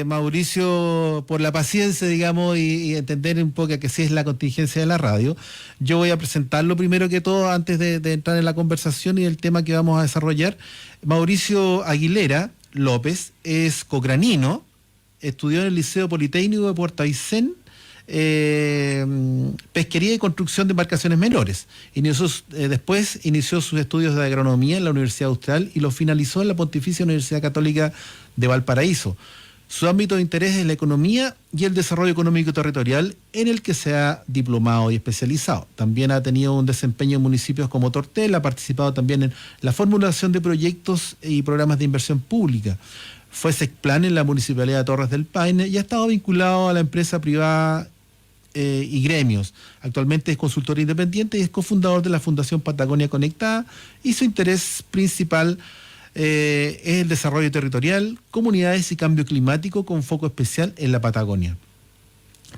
Mauricio, por la paciencia, digamos, y entender un poco que sí es la contingencia de la radio. Yo voy a presentarlo primero que todo antes de entrar en la conversación y el tema que vamos a desarrollar. Mauricio Aguilera López es cocranino, estudió en el Liceo Politécnico de Puerto Aysén, pesquería y construcción de embarcaciones menores. Después inició sus estudios de agronomía en la Universidad Austral y los finalizó en la Pontificia Universidad Católica de Valparaíso. Su ámbito de interés es la economía y el desarrollo económico y territorial, en el que se ha diplomado y especializado. También ha tenido un desempeño en municipios como Tortel, ha participado también en la formulación de proyectos y programas de inversión pública. Fue SECPLAN en la Municipalidad de Torres del Paine y ha estado vinculado a la empresa privada y gremios. Actualmente es consultor independiente y es cofundador de la Fundación Patagonia Conectada, y su interés principal es el desarrollo territorial, comunidades y cambio climático, con foco especial en la Patagonia.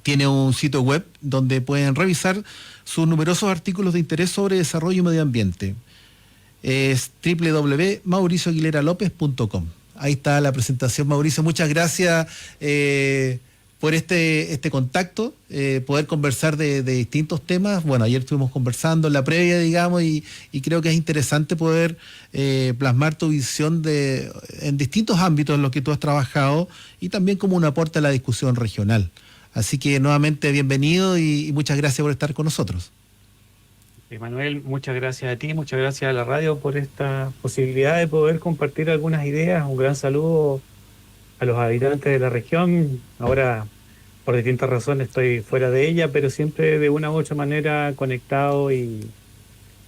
Tiene un sitio web donde pueden revisar sus numerosos artículos de interés sobre desarrollo y medio ambiente. Es www.mauricioaguileralopez.com. Ahí está la presentación, Mauricio. Muchas gracias por este contacto, poder conversar de distintos temas. Bueno, ayer estuvimos conversando en la previa, digamos, y creo que es interesante poder plasmar tu visión en distintos ámbitos en los que tú has trabajado, y también como un aporte a la discusión regional. Así que nuevamente bienvenido y muchas gracias por estar con nosotros. Manuel, muchas gracias a ti, muchas gracias a la radio por esta posibilidad de poder compartir algunas ideas. Un gran saludo a los habitantes de la región. Ahora, por distintas razones, estoy fuera de ella, pero siempre de una u otra manera conectado y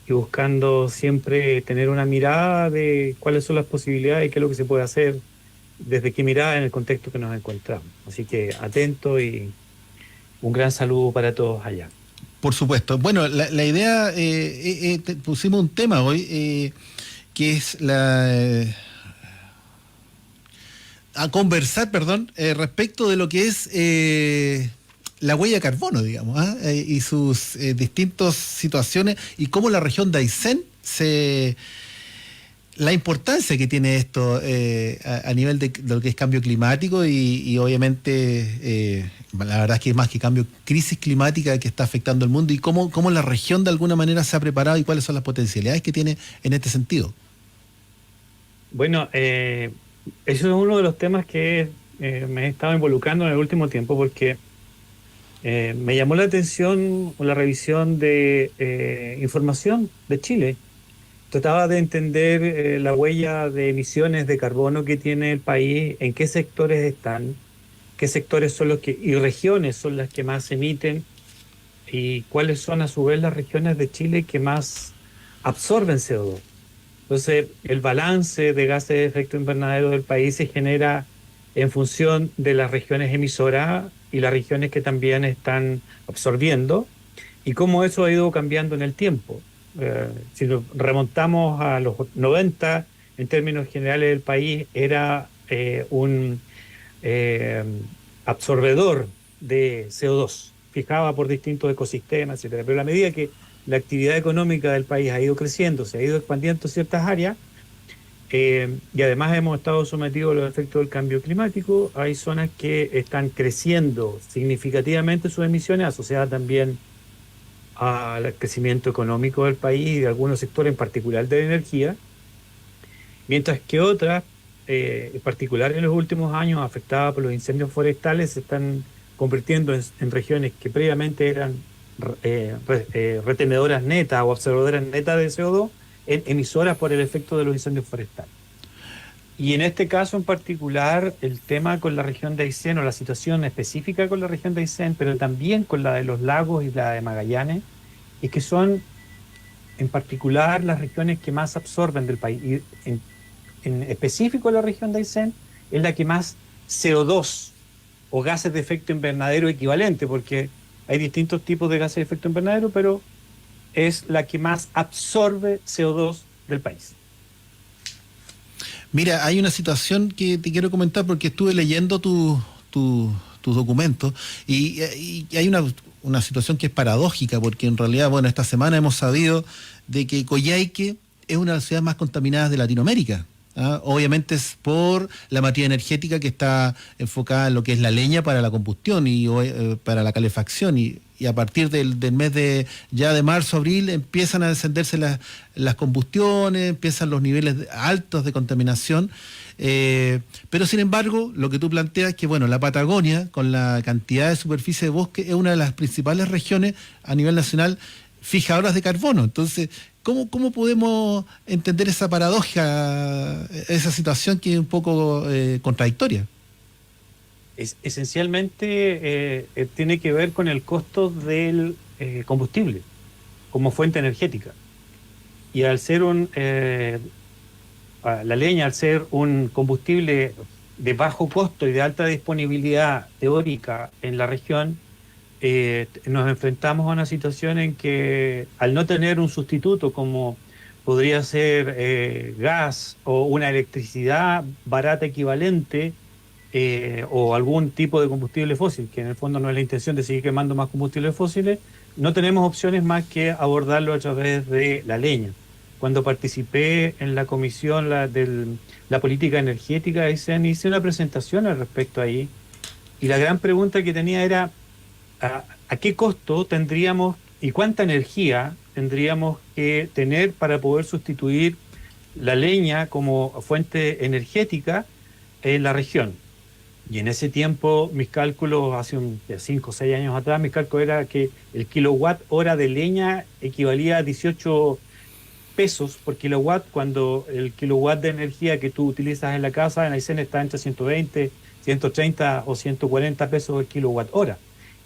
buscando siempre tener una mirada de cuáles son las posibilidades y qué es lo que se puede hacer, desde qué mirada en el contexto que nos encontramos. Así que atento y un gran saludo para todos allá. Por supuesto. Bueno, la idea, pusimos un tema hoy, que es a conversar, respecto de lo que es la huella de carbono, digamos, y sus distintas situaciones, y cómo la región de Aysén la importancia que tiene esto a nivel de lo que es cambio climático y obviamente la verdad es que es más que cambio, crisis climática que está afectando el mundo, y cómo la región de alguna manera se ha preparado y cuáles son las potencialidades que tiene en este sentido. Bueno, eso es uno de los temas que me he estado involucrando en el último tiempo, porque me llamó la atención la revisión de información de Chile. Trataba de entender la huella de emisiones de carbono que tiene el país, en qué sectores están, qué sectores son los y regiones son las que más emiten, y cuáles son a su vez las regiones de Chile que más absorben CO2. Entonces, el balance de gases de efecto invernadero del país se genera en función de las regiones emisoras y las regiones que también están absorbiendo, y cómo eso ha ido cambiando en el tiempo. Si nos remontamos a los 90, en términos generales el país era un absorbedor de CO2, fijaba por distintos ecosistemas, etcétera. Pero a medida que la actividad económica del país ha ido creciendo, se ha ido expandiendo ciertas áreas, y además hemos estado sometidos a los efectos del cambio climático, hay zonas que están creciendo significativamente sus emisiones, asociadas también al crecimiento económico del país y de algunos sectores, en particular de la energía, mientras que otras, en particular en los últimos años, afectadas por los incendios forestales, se están convirtiendo en regiones que previamente eran retenedoras netas o absorbedoras netas de CO2, en emisoras por el efecto de los incendios forestales. Y en este caso en particular, el tema con la región de Aysén, o la situación específica con la región de Aysén, pero también con la de los lagos y la de Magallanes, es que son en particular las regiones que más absorben del país. Y en específico la región de Aysén es la que más CO2 o gases de efecto invernadero equivalente, porque hay distintos tipos de gases de efecto invernadero, pero es la que más absorbe CO2 del país. Mira, hay una situación que te quiero comentar porque estuve leyendo tus documentos y hay una situación que es paradójica, porque en realidad, bueno, esta semana hemos sabido de que Coyhaique es una de las ciudades más contaminadas de Latinoamérica. ¿ah? Obviamente es por la materia energética que está enfocada en lo que es la leña para la combustión y para la calefacción y a partir del mes de marzo, abril empiezan a descenderse las combustiones, empiezan los niveles altos de contaminación. Pero sin embargo, lo que tú planteas es que bueno, la Patagonia, con la cantidad de superficie de bosque, es una de las principales regiones a nivel nacional fijadoras de carbono. Entonces, ¿cómo podemos entender esa paradoja, esa situación que es un poco contradictoria? Esencialmente tiene que ver con el costo del combustible como fuente energética. Y al ser la leña, al ser un combustible de bajo costo y de alta disponibilidad teórica en la región, nos enfrentamos a una situación en que al no tener un sustituto como podría ser gas o una electricidad barata equivalente, o algún tipo de combustible fósil, que en el fondo no es la intención de seguir quemando más combustibles fósiles, no tenemos opciones más que abordarlo a través de la leña. Cuando participé en la comisión de la política energética, hice una presentación al respecto ahí, y la gran pregunta que tenía era ¿a qué costo tendríamos y cuánta energía tendríamos que tener para poder sustituir la leña como fuente energética en la región? Y en ese tiempo, mis cálculos, hace 5 o 6 años atrás, mi cálculo era que el kilowatt hora de leña equivalía a 18 pesos por kilowatt, cuando el kilowatt de energía que tú utilizas en la casa en Aysén está entre 120, 130 o 140 pesos el kilowatt hora.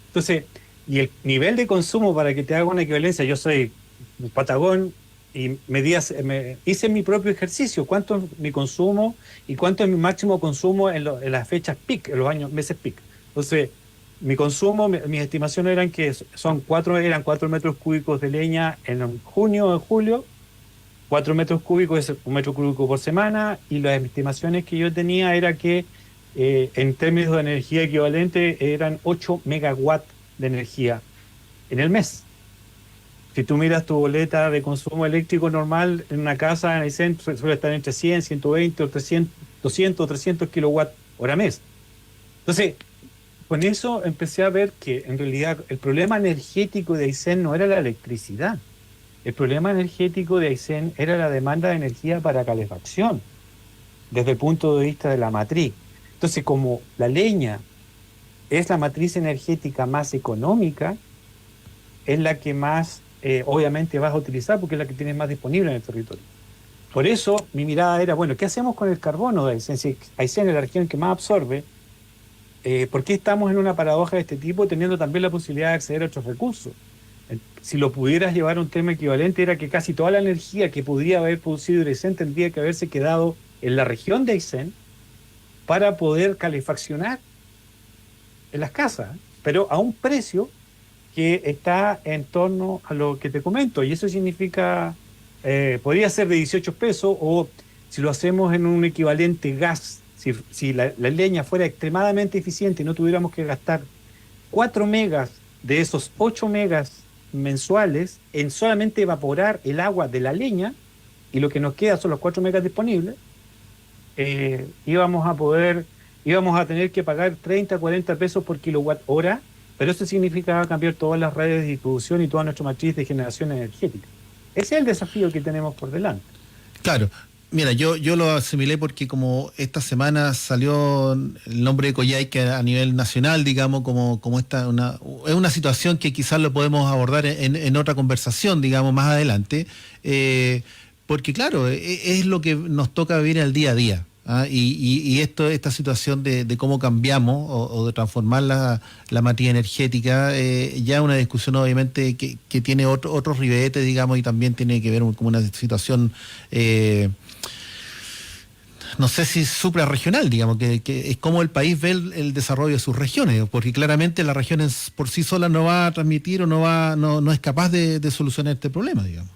Entonces, y el nivel de consumo, para que te haga una equivalencia, yo soy un Patagón y hice mi propio ejercicio, cuánto es mi consumo y cuánto es mi máximo consumo en las fechas peak, en los meses peak. Entonces, mi consumo, mis estimaciones eran que eran 4 metros cúbicos de leña en junio o en julio, 4 metros cúbicos es 1 metro cúbico por semana, y las estimaciones que yo tenía era que en términos de energía equivalente eran 8 megawatts de energía en el mes. Si tú miras tu boleta de consumo eléctrico normal en una casa en Aysén, suele estar entre 100, 120 o 300, 200 o 300 kilowatt hora mes. Entonces, con eso empecé a ver que en realidad el problema energético de Aysén no era la electricidad. El problema energético de Aysén era la demanda de energía para calefacción, desde el punto de vista de la matriz. Entonces, como la leña es la matriz energética más económica, es la que más obviamente vas a utilizar porque es la que tienes más disponible en el territorio. Por eso mi mirada era, bueno, ¿qué hacemos con el carbono de Aysén? Si Aysén es la región que más absorbe, ¿por qué estamos en una paradoja de este tipo teniendo también la posibilidad de acceder a otros recursos? Si lo pudieras llevar a un tema equivalente, era que casi toda la energía que podría haber producido Aysén tendría que haberse quedado en la región de Aysén para poder calefaccionar en las casas, pero a un precio que está en torno a lo que te comento, y eso significa, podría ser de 18 pesos, o si lo hacemos en un equivalente gas, si la leña fuera extremadamente eficiente y no tuviéramos que gastar 4 megas de esos 8 megas mensuales en solamente evaporar el agua de la leña, y lo que nos queda son los 4 megas disponibles, íbamos a tener que pagar 30, 40 pesos por kilowatt hora, pero eso significaba cambiar todas las redes de distribución y toda nuestra matriz de generación energética. Ese es el desafío que tenemos por delante. Claro. Mira, yo lo asimilé porque como esta semana salió el nombre de Coyhaique a nivel nacional, digamos, como es una situación que quizás lo podemos abordar en otra conversación, digamos, más adelante, porque claro, es lo que nos toca vivir al día a día. ¿Ah? Y esta situación de cómo cambiamos o de transformar la materia energética, ya es una discusión obviamente que tiene otros ribetes, digamos, y también tiene que ver como una situación, no sé si suprarregional, digamos, que es como el país ve el desarrollo de sus regiones, porque claramente las regiones por sí solas no va a transmitir o no es capaz de solucionar este problema, digamos.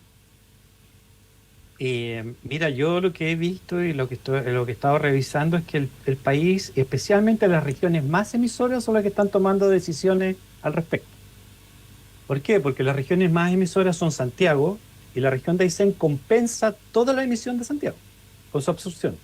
Mira, yo lo que he visto y lo que he estado revisando es que el país, especialmente las regiones más emisoras, son las que están tomando decisiones al respecto. ¿Por qué? Porque las regiones más emisoras son Santiago, y la región de Aysén compensa toda la emisión de Santiago. o su absorción.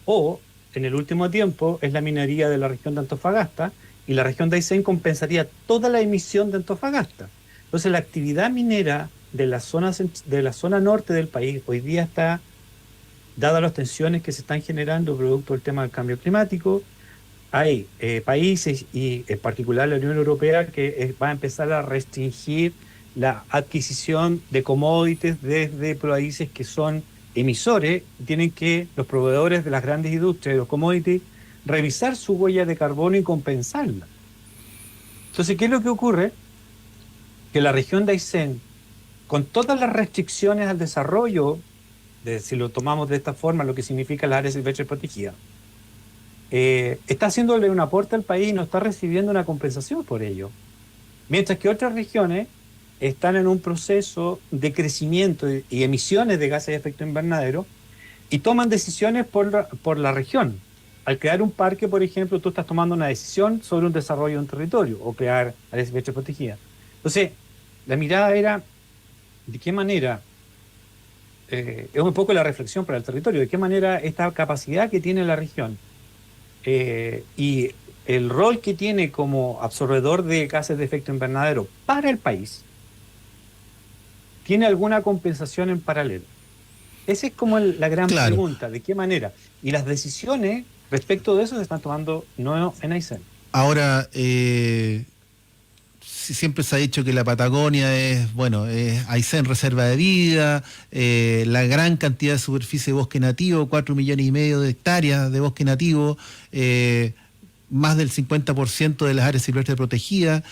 O, en el último tiempo, es la minería de la región de Antofagasta, y la región de Aysén compensaría toda la emisión de Antofagasta. Entonces, la actividad minera de la zona norte del país hoy día está, dadas las tensiones que se están generando producto del tema del cambio climático. Hay países, y en particular la Unión Europea, que va a empezar a restringir la adquisición de commodities desde países que son emisores. Tienen que los proveedores de las grandes industrias de los commodities revisar su huella de carbono y compensarla. Entonces, ¿qué es lo que ocurre? Que la región de Aysén, con todas las restricciones al desarrollo, si lo tomamos de esta forma, lo que significa las áreas silvestres protegidas, está haciéndole un aporte al país y no está recibiendo una compensación por ello. Mientras que otras regiones están en un proceso de crecimiento y emisiones de gases de efecto invernadero y toman decisiones por la región. Al crear un parque, por ejemplo, tú estás tomando una decisión sobre un desarrollo de un territorio o crear áreas silvestres protegidas. Entonces, la mirada era de qué manera, es un poco la reflexión para el territorio, de qué manera esta capacidad que tiene la región y el rol que tiene como absorbedor de gases de efecto invernadero para el país, ¿tiene alguna compensación en paralelo? Esa es como la gran pregunta, ¿de qué manera? Y las decisiones respecto de eso se están tomando no en Aysén. Ahora, siempre se ha dicho que la Patagonia es Aysén reserva de vida, la gran cantidad de superficie de bosque nativo, 4,5 millones de hectáreas de bosque nativo, más del 50% de las áreas silvestres protegidas,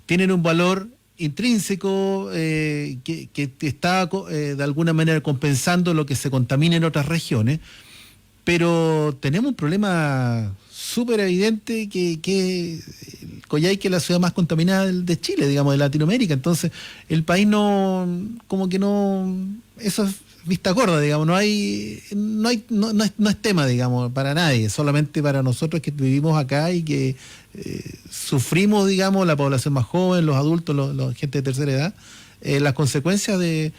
tienen un valor intrínseco que está de alguna manera compensando lo que se contamina en otras regiones, pero tenemos un problema súper evidente que Coyhaique es la ciudad más contaminada de Chile, digamos, de Latinoamérica. Entonces, el país eso es vista gorda, digamos, no es tema, digamos, para nadie, solamente para nosotros que vivimos acá y que sufrimos, digamos, la población más joven, los adultos, la gente de tercera edad, las consecuencias de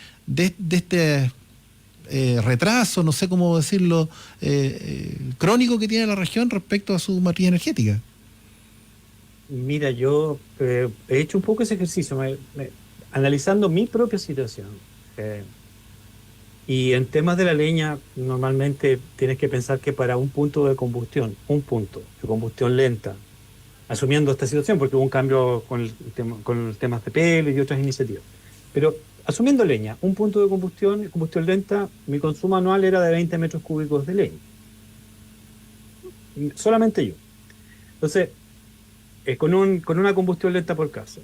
este retraso, no sé cómo decirlo, crónico que tiene la región respecto a su matriz energética. Mira, yo he hecho un poco ese ejercicio, analizando mi propia situación. Y en temas de la leña, normalmente tienes que pensar que para un punto de combustión lenta, asumiendo esta situación, porque hubo un cambio con los temas de pellets y otras iniciativas, pero asumiendo leña, un punto de combustión lenta, mi consumo anual era de 20 metros cúbicos de leña. Solamente yo. Entonces, con una combustión lenta por casa.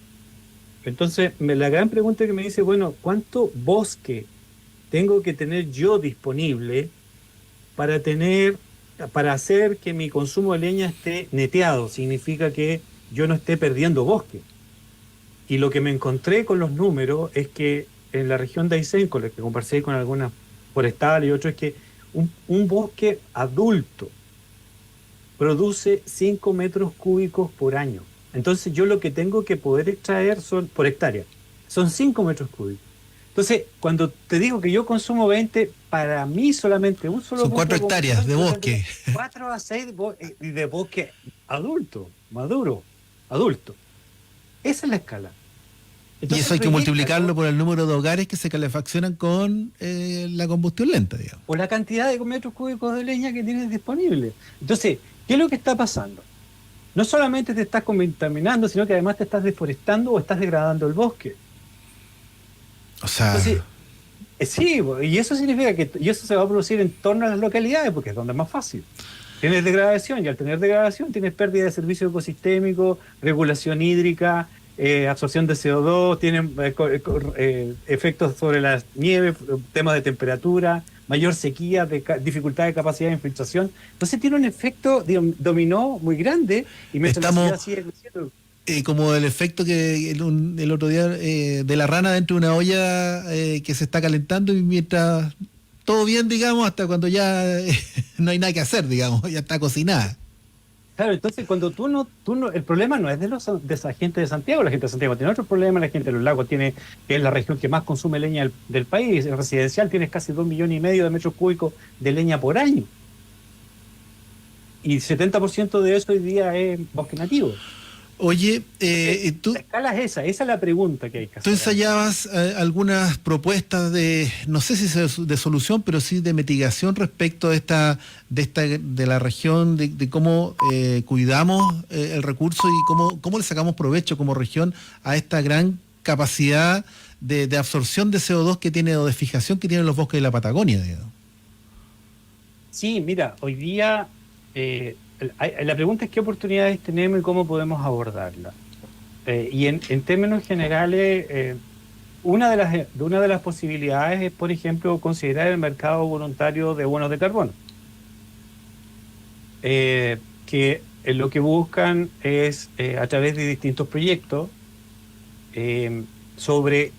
Entonces, la gran pregunta que me dice, bueno, ¿cuánto bosque tengo que tener yo disponible para hacer que mi consumo de leña esté neteado? Significa que yo no esté perdiendo bosque. Y lo que me encontré con los números es que en la región de Aysén, con la que conversé con algunas forestales y otros, es que un bosque adulto produce 5 metros cúbicos por año. Entonces yo lo que tengo que poder extraer por hectárea son 5 metros cúbicos. Entonces, cuando te digo que yo consumo 20, para mí solamente un solo son 4 hectáreas de bosque. 4 a 6 de bosque adulto, maduro, adulto. Esa es la escala. Entonces, y eso hay que multiplicarlo por el número de hogares que se calefaccionan con la combustión lenta, digamos. Por la cantidad de metros cúbicos de leña que tienes disponible. Entonces, ¿qué es lo que está pasando? No solamente te estás contaminando, sino que además te estás deforestando o estás degradando el bosque. O sea... Entonces, sí, y eso significa que eso se va a producir en torno a las localidades, porque es donde es más fácil. Tienes degradación, y al tener degradación tienes pérdida de servicio ecosistémico, regulación hídrica, absorción de CO2, tienen efectos sobre las nieves, temas de temperatura, mayor sequía, dificultad de capacidad de infiltración. Entonces tiene un efecto dominó muy grande y mientras la ciudad sigue creciendo. Como el efecto que el otro día de la rana dentro de una olla que se está calentando y mientras todo bien, digamos, hasta cuando ya no hay nada que hacer, digamos, ya está cocinada. Claro, entonces cuando el problema no es de esa gente de Santiago. La gente de Santiago tiene otro problema, la gente de los lagos tiene, que es la región que más consume leña del país. En residencial tienes casi 2,5 millones de metros cúbicos de leña por año. Y 70% de eso hoy día es bosque nativo. Oye, La escala es esa es la pregunta que hay que tú hacer. ensayabas algunas propuestas de, no sé si de solución, pero sí de mitigación respecto de la región, de cómo cuidamos el recurso y cómo le sacamos provecho como región a esta gran capacidad de absorción de CO2 que tiene o de fijación que tienen los bosques de la Patagonia, digamos. Sí, mira, hoy día la pregunta es qué oportunidades tenemos y cómo podemos abordarlas. Y en términos generales, una de las posibilidades es, por ejemplo, considerar el mercado voluntario de bonos de carbono, que lo que buscan es, a través de distintos proyectos, sobre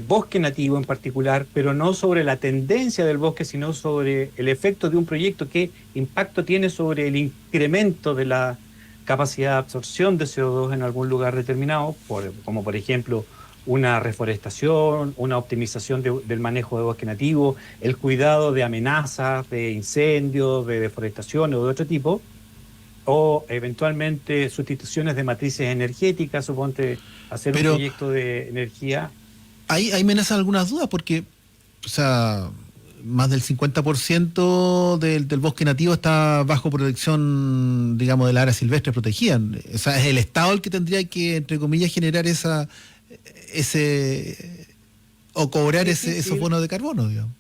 bosque nativo en particular, pero no sobre la tendencia del bosque, sino sobre el efecto de un proyecto, qué impacto tiene sobre el incremento de la capacidad de absorción de CO2 en algún lugar determinado, como por ejemplo una reforestación, una optimización del manejo de bosque nativo, el cuidado de amenazas, de incendios, de deforestación o de otro tipo, o eventualmente sustituciones de matrices energéticas, suponte hacer un Pero proyecto de energía. ahí me nacen algunas dudas porque, o sea, más del 50% del bosque nativo está bajo protección, digamos, de la área silvestre protegida. O sea, es el Estado el que tendría que, entre comillas, generar ese o cobrar Es esos difícil, bonos de carbono, digamos.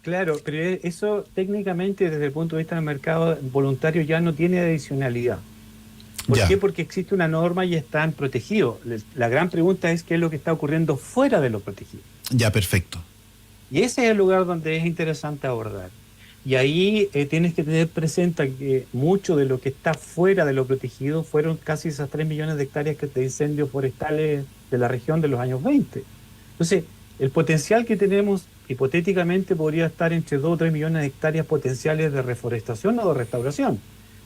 claro, pero eso técnicamente desde el punto de vista del mercado voluntario ya no tiene adicionalidad. ¿Por Ya, qué? Porque existe una norma y están protegidos. La gran pregunta es qué es lo que está ocurriendo fuera de lo protegido. ya, perfecto. Y ese es el lugar donde es interesante abordar. Y ahí tienes que tener presente que mucho de lo que está fuera de lo protegido fueron casi esas 3 millones de hectáreas de incendios forestales de la región de los años 20. Entonces, el potencial que tenemos hipotéticamente podría estar entre 2 o 3 millones de hectáreas potenciales de reforestación o de restauración.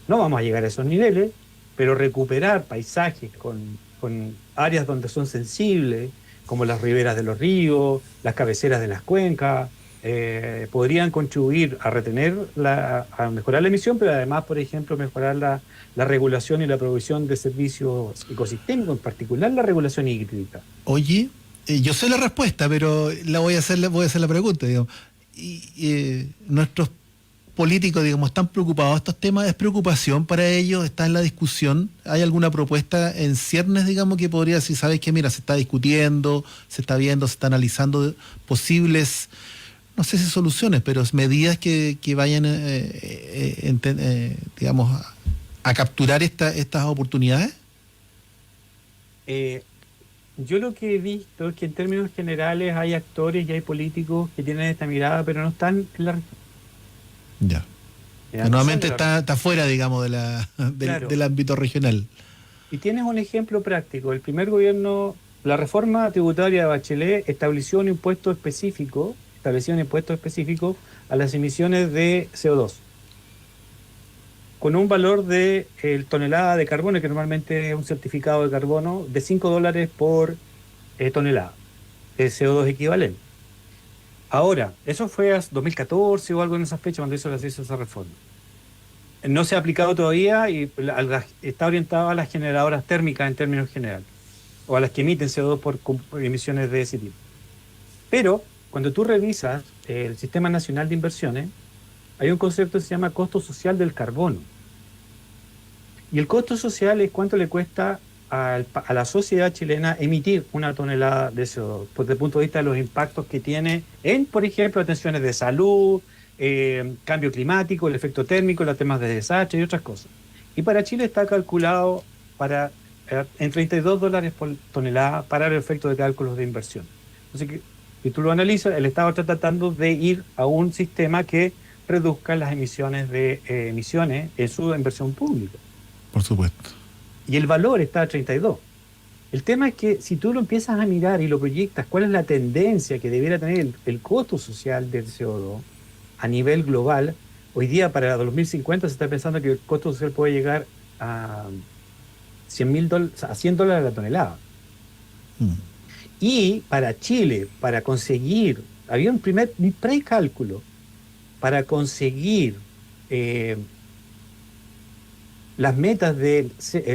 No vamos a llegar a esos niveles, pero recuperar paisajes con áreas donde son sensibles, como las riberas de los ríos, las cabeceras de las cuencas, podrían contribuir a a mejorar la emisión, pero además, por ejemplo, mejorar la regulación y la provisión de servicios ecosistémicos, en particular la regulación hídrica. Oye, yo sé la respuesta, pero voy a hacer la pregunta, digamos. Nuestros políticos, digamos, están preocupados de estos temas, ¿es preocupación para ellos? ¿Está en la discusión? ¿Hay alguna propuesta en ciernes, digamos, que podría decir, sabes que mira, se está discutiendo, se está viendo, se está analizando posibles, no sé si soluciones, pero medidas que vayan, digamos, a capturar estas oportunidades? Eh, yo lo que he visto es que en términos generales hay actores y hay políticos que tienen esta mirada, pero no están en la región. Ya. Ya, no son Nuevamente de la región. está fuera, digamos, Claro. del ámbito regional. Y tienes un ejemplo práctico. El primer gobierno, la reforma tributaria de Bachelet estableció un impuesto específico a las emisiones de CO2, con un valor de tonelada de carbono, que normalmente es un certificado de carbono, de $5 por tonelada de CO2 equivalente. Ahora, eso fue a 2014 o algo en esa fecha cuando se hizo esa reforma. No se ha aplicado todavía y está orientado a las generadoras térmicas en términos generales, o a las que emiten CO2 por emisiones de ese tipo. Pero cuando tú revisas el Sistema Nacional de Inversiones, hay un concepto que se llama costo social del carbono. Y el costo social es cuánto le cuesta a la sociedad chilena emitir una tonelada de CO2, desde el punto de vista de los impactos que tiene en, por ejemplo, atenciones de salud, cambio climático, el efecto térmico, los temas de desastre y otras cosas. Y para Chile está calculado en $32 por tonelada para el efecto de cálculos de inversión. Entonces, si tú lo analizas, el Estado está tratando de ir a un sistema que reduzca las emisiones en su inversión pública. Por supuesto. Y el valor está a 32. El tema es que si tú lo empiezas a mirar y lo proyectas, ¿cuál es la tendencia que debiera tener el costo social del CO2 a nivel global? Hoy día, para 2050, se está pensando que el costo social puede llegar a $100 a $100 la tonelada. Mm. Y para Chile, para conseguir, había un precálculo para conseguir las metas de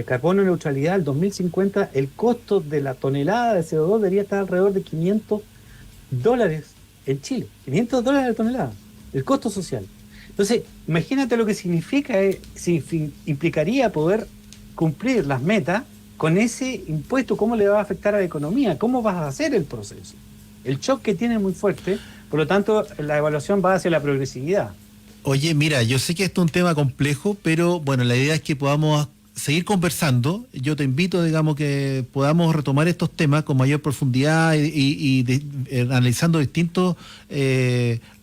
carbono neutralidad al 2050, el costo de la tonelada de CO2 debería estar alrededor de $500 en Chile. $500 la tonelada, el costo social. Entonces, imagínate lo que significa, implicaría poder cumplir las metas con ese impuesto, cómo le va a afectar a la economía, cómo vas a hacer el proceso. El shock que tiene es muy fuerte, por lo tanto, la evaluación va hacia la progresividad. Oye, mira, yo sé que esto es un tema complejo, pero bueno, la idea es que podamos seguir conversando. Yo te invito, digamos, que podamos retomar estos temas con mayor profundidad analizando distintos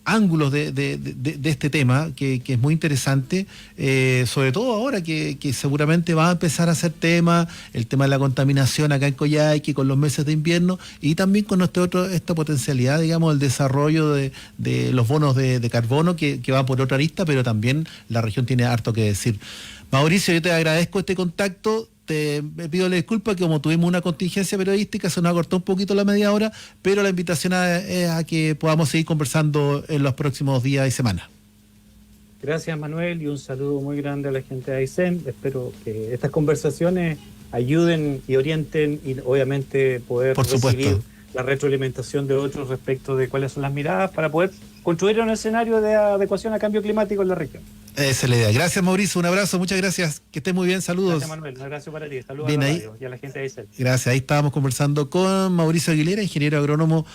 ángulos de este tema, que es muy interesante, sobre todo ahora que seguramente va a empezar a ser el tema de la contaminación acá en Coyhaique con los meses de invierno, y también con esta potencialidad, digamos, el desarrollo de los bonos de carbono que va por otra arista, pero también la región tiene harto que decir. Mauricio, yo te agradezco este contacto. Te pido la disculpa que como tuvimos una contingencia periodística se nos acortó un poquito la media hora, pero la invitación es a que podamos seguir conversando en los próximos días y semanas. Gracias, Manuel, y un saludo muy grande a la gente de Aysén. Espero que estas conversaciones ayuden y orienten, y obviamente poder recibir la retroalimentación de otros respecto de cuáles son las miradas para poder construir un escenario de adecuación a cambio climático en la región. Esa es la idea. Gracias, Mauricio. Un abrazo, muchas gracias. Que estés muy bien. Saludos. Gracias, Manuel. Un abrazo para ti. Saludos bien, a la ahí, radio y a la gente de Aysén. Gracias. Ahí estábamos conversando con Mauricio Aguilera, ingeniero agrónomo,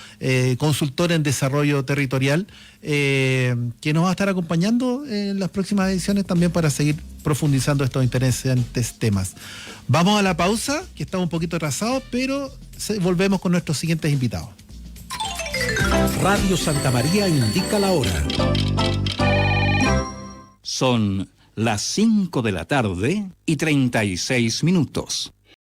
consultor en desarrollo territorial, que nos va a estar acompañando en las próximas ediciones también para seguir profundizando estos interesantes temas. Vamos a la pausa, que estamos un poquito atrasados, pero volvemos con nuestros siguientes invitados. Radio Santa María indica la hora. Son las 5 de la tarde y 36 minutos.